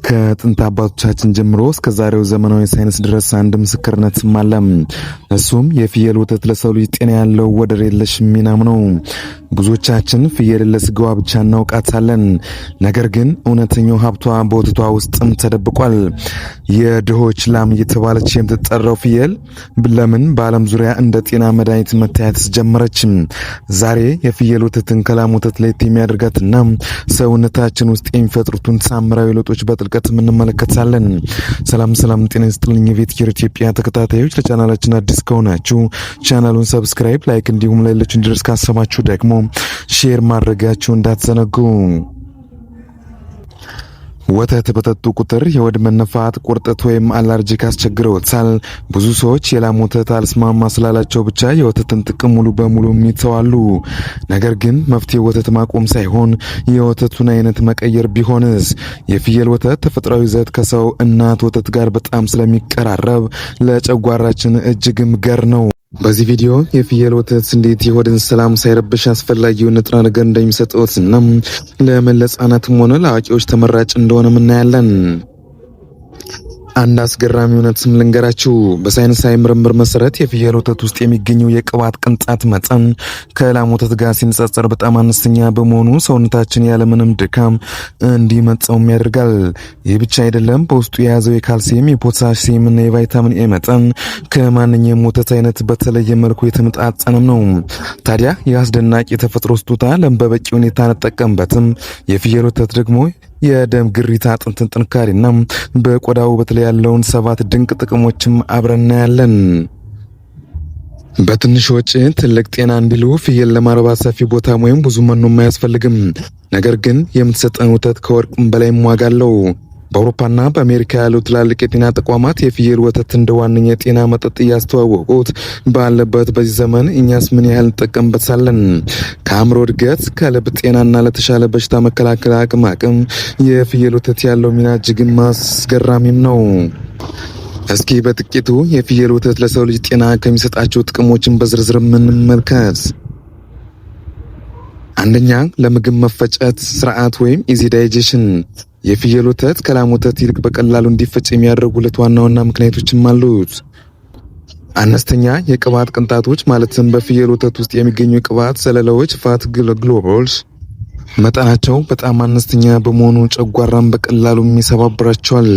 ከጥንት አባቶቻችን ጀምሮ እስከ ዛሬው ዘመናዊ ሳይንስ ድረስ አንድ ምስክርነትም አለ። እሱም የፍየል ወተት ለሰው ልጅ ጤና ያለው ወደር የለሽ ሚናም ነው። ብዙዎቻችን ፍየል ለስጋዋ ብቻ እናውቃታለን። ነገር ግን እውነተኛው ሀብቷ በወተቷ ውስጥም ተደብቋል። የድሆች ላም እየተባለች የምትጠራው ፍየል ለምን በዓለም ዙሪያ እንደ ጤና መድኃኒት መታየት ጀመረች? ዛሬ የፍየል ወተትን ከላም ወተት ለየት የሚያደርጋትና ሰውነታችን ውስጥ የሚፈጥሩትን ሳምራዊ ለውጦች በጥልቀት እንመለከታለን። ሰላም ጤና ይስጥልኝ የቪትኬር ኢትዮጵያ ተከታታዮች፣ ለቻናላችን አዲስ ከሆናችሁ ቻናሉን ሰብስክራይብ፣ ላይክ እንዲሁም ለሌሎች እንዲደርስ ካሰባችሁ ደግሞ ሼር ማድረጋችሁ እንዳትዘነጉ። ወተት በጠጡ ቁጥር የሆድ መነፋት፣ ቁርጠት ወይም አላርጂክ አስቸግረውታል። ብዙ ሰዎች የላም ወተት አልስማማ ስላላቸው ብቻ የወተትን ጥቅም ሙሉ በሙሉ የሚተዋሉ። ነገር ግን መፍትሄ ወተት ማቆም ሳይሆን የወተቱን አይነት መቀየር ቢሆንስ? የፍየል ወተት ተፈጥሯዊ ይዘት ከሰው እናት ወተት ጋር በጣም ስለሚቀራረብ ለጨጓራችን እጅግም ገር ነው። በዚህ ቪዲዮ የፍየል ወተት እንዴት የሆድን ሰላም ሳይረብሽ አስፈላጊውን ንጥረ ነገር እንደሚሰጡትና ለመላ ሕጻናትም ሆነ ለአዋቂዎች ተመራጭ እንደሆነ እናያለን። አንድ አስገራሚ እውነትም ልንገራችሁ። በሳይንሳዊ ምርምር መሰረት የፍየል ወተት ውስጥ የሚገኘው የቅባት ቅንጣት መጠን ከላም ወተት ጋር ሲነጻጸር በጣም አነስተኛ በመሆኑ ሰውነታችን ያለምንም ድካም እንዲመጣውም ያደርጋል። ይህ ብቻ አይደለም፣ በውስጡ የያዘው የካልሲየም፣ የፖታሲየም እና የቫይታሚን ኤ መጠን ከማንኛውም ወተት አይነት በተለየ መልኩ የተመጣጠነም ነው። ታዲያ የአስደናቂ የተፈጥሮ ስጦታ በበቂ ሁኔታ አንጠቀምበትም። የፍየል ወተት ደግሞ የደም ግሪታ አጥንትን ጥንካሬና በቆዳው ውበት ላይ ያለውን 7 ድንቅ ጥቅሞችም አብረን እናያለን። በትንሽ ወጪ ትልቅ ጤና እንዲሉ ፍየል ለማርባት ሰፊ ቦታ ወይም ብዙ መኖ አያስፈልግም። ነገር ግን የምትሰጠን ወተት ከወርቅም በላይ ዋጋ አለው። በአውሮፓና በአሜሪካ ያሉ ትላልቅ የጤና ተቋማት የፍየል ወተት እንደ ዋነኛ የጤና መጠጥ እያስተዋወቁት ባለበት በዚህ ዘመን እኛስ ምን ያህል እንጠቀምበታለን? ከአእምሮ እድገት፣ ከልብ ጤናና ለተሻለ በሽታ መከላከል አቅም የፍየል ወተት ያለው ሚና እጅግም አስገራሚም ነው። እስኪ በጥቂቱ የፍየል ወተት ለሰው ልጅ ጤና ከሚሰጣቸው ጥቅሞችን በዝርዝር እንመልከት። አንደኛ፣ ለምግብ መፈጨት ስርዓት ወይም ኢዚ ዳይጀሽን። የፍየል ወተት ከላም ወተት ይልቅ በቀላሉ እንዲፈጭ የሚያደርጉ ሁለት ዋና ምክንያቶችም አሉት። አነስተኛ የቅባት ቅንጣቶች ማለትም በፍየል ወተት ውስጥ የሚገኙ የቅባት ዘለላዎች ፋት ግሎቡልስ መጠናቸው በጣም አነስተኛ በመሆኑ ጨጓራን በቀላሉ ይሰባብራቸዋል።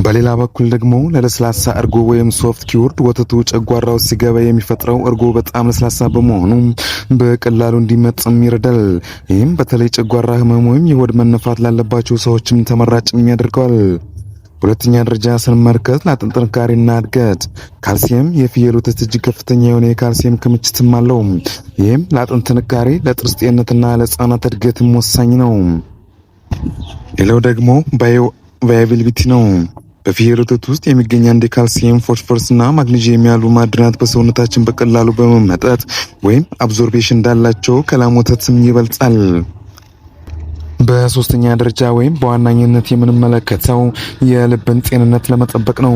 በሌላ በኩል ደግሞ ለለስላሳ እርጎ ወይም ሶፍት ኪውርድ ወተቱ ጨጓራ ውስጥ ሲገባ የሚፈጥረው እርጎ በጣም ለስላሳ በመሆኑ በቀላሉ እንዲመጥም ይረዳል። ይህም በተለይ ጨጓራ ህመም ወይም የሆድ መነፋት ላለባቸው ሰዎችም ተመራጭ ያደርገዋል። ሁለተኛ ደረጃ ስንመለከት ለአጥንት ጥንካሬና እድገት ካልሲየም። የፍየል ወተት እጅግ ከፍተኛ የሆነ የካልሲየም ክምችትም አለው። ይህም ለአጥንት ጥንካሬ፣ ለጥርስ ጤንነትና ለህፃናት እድገትም ወሳኝ ነው። ሌላው ደግሞ ቫያቢሊቲ ነው። በፍየል ወተት ውስጥ የሚገኝ አንድ የካልሲየም፣ ፎስፎረስና ማግኔዥየም ያሉ ማዕድናት በሰውነታችን በቀላሉ በመመጠጥ ወይም አብዞርቤሽን እንዳላቸው ከላም ወተትም ይበልጣል። በሶስተኛ ደረጃ ወይም በዋናኝነት የምንመለከተው የልብን ጤንነት ለመጠበቅ ነው።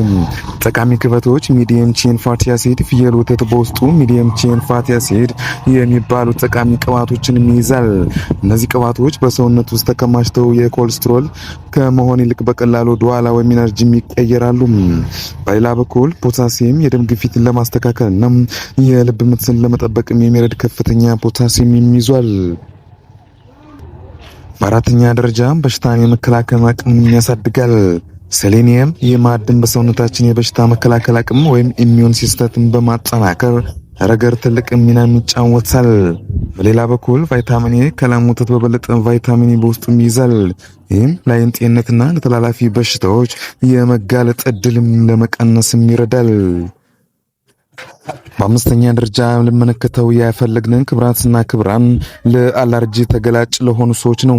ጠቃሚ ክብደቶች ሚዲየም ቼን ፋቲ አሲድ። ፍየል ወተት በውስጡ ሚዲየም ቼን ፋቲ አሲድ የሚባሉ ጠቃሚ ቅባቶችን ይይዛል። እነዚህ ቅባቶች በሰውነት ውስጥ ተከማችተው የኮሌስትሮል ከመሆን ይልቅ በቀላሉ ወደ ኋላ ወይም ኢነርጂ ይቀየራሉ። በሌላ በኩል ፖታሲየም የደም ግፊትን ለማስተካከልና የልብ ምትን ለመጠበቅ የሚረዳ ከፍተኛ ፖታሲየም ይይዛል። በአራተኛ ደረጃ በሽታን የመከላከል አቅምን ያሳድጋል። ሴሌኒየም ይህ ማዕድን በሰውነታችን የበሽታ መከላከል አቅም ወይም ኢሚዩን ሲስተምን በማጠናከር ረገድ ትልቅ ሚና ይጫወታል። በሌላ በኩል ቫይታሚን ኤ ከላም ወተት በበለጠ ቫይታሚን ኤ በውስጡ ይይዛል። ይህም ለዓይን ጤንነትና ለተላላፊ በሽታዎች የመጋለጥ እድልም ለመቀነስም ይረዳል። በአምስተኛ ደረጃ ልመለከተው ያፈለግነን ክብራትና ክብራን ለአለርጂ ተገላጭ ለሆኑ ሰዎች ነው።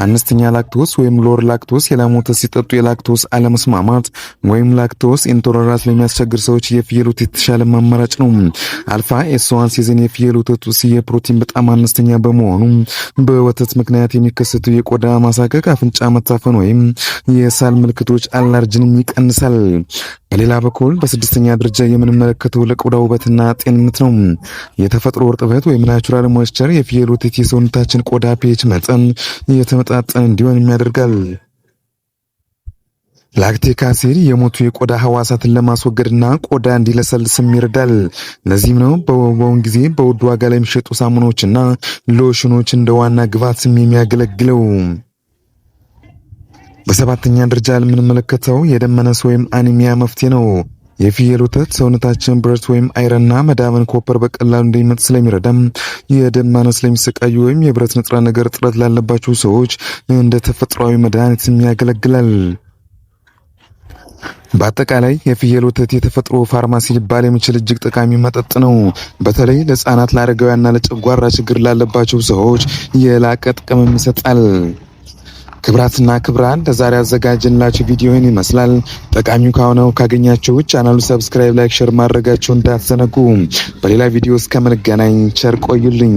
አነስተኛ ላክቶስ ወይም ሎር ላክቶስ የላም ወተት ሲጠጡ የላክቶስ አለመስማማት ወይም ላክቶስ ኢንቶለራንስ ለሚያስቸግር ሰዎች የፍየል ወተት የተሻለ አማራጭ ነው። አልፋ ኤስ1 ሲዝን የፍየል ወተት ውስጥ የፕሮቲን በጣም አነስተኛ በመሆኑ በወተት ምክንያት የሚከሰቱ የቆዳ ማሳከክ፣ አፍንጫ መታፈን ወይም የሳል ምልክቶች አለርጂን ይቀንሳል። በሌላ በኩል በስድስተኛ ደረጃ የምንመለከተው ለቆዳ ውበትና ጤንነት ነው። የተፈጥሮ እርጥበት ወይም ናቹራል ሞይስቸር የፍየል ወተት የሰውነታችን ቆዳ ፒኤች መጠን የተመጣጠነ እንዲሆን ያደርጋል። ላክቲክ አሲድ የሞቱ የቆዳ ህዋሳትን ለማስወገድና ቆዳ እንዲለሰልስም ይረዳል። ለዚህም ነው በአሁኑ ጊዜ በውድ ዋጋ ላይ የሚሸጡ ሳሙናዎችና ሎሽኖች እንደ ዋና ግብዓት የሚያገለግለው። በሰባተኛ ደረጃ የምንመለከተው የደም ማነስ ወይም አኒሚያ መፍትሄ ነው። የፍየል ወተት ሰውነታችን ብረት ወይም አይረንና መዳብን ኮፐር በቀላሉ እንዲመጥ ስለሚረዳም የደም ማነስ ለሚሰቃዩ ወይም የብረት ንጥረ ነገር እጥረት ላለባቸው ሰዎች እንደ ተፈጥሯዊ መድኃኒት ያገለግላል። በአጠቃላይ የፍየል ወተት የተፈጥሮ ፋርማሲ ሊባል የሚችል እጅግ ጠቃሚ መጠጥ ነው። በተለይ ለህፃናት፣ ለአረጋውያንና ለጨጓራ ችግር ላለባቸው ሰዎች የላቀ ጥቅም ይሰጣል። ክብራትና ክብራን ለዛሬ አዘጋጀንላችሁ ቪዲዮን ይመስላል። ጠቃሚው ከሆነው ካገኛችሁ ቻናሉ ሰብስክራይብ፣ ላይክ፣ ሼር ማድረጋችሁን እንዳትዘነጉ። በሌላ ቪዲዮ እስከምንገናኝ ቸር ቆዩልኝ።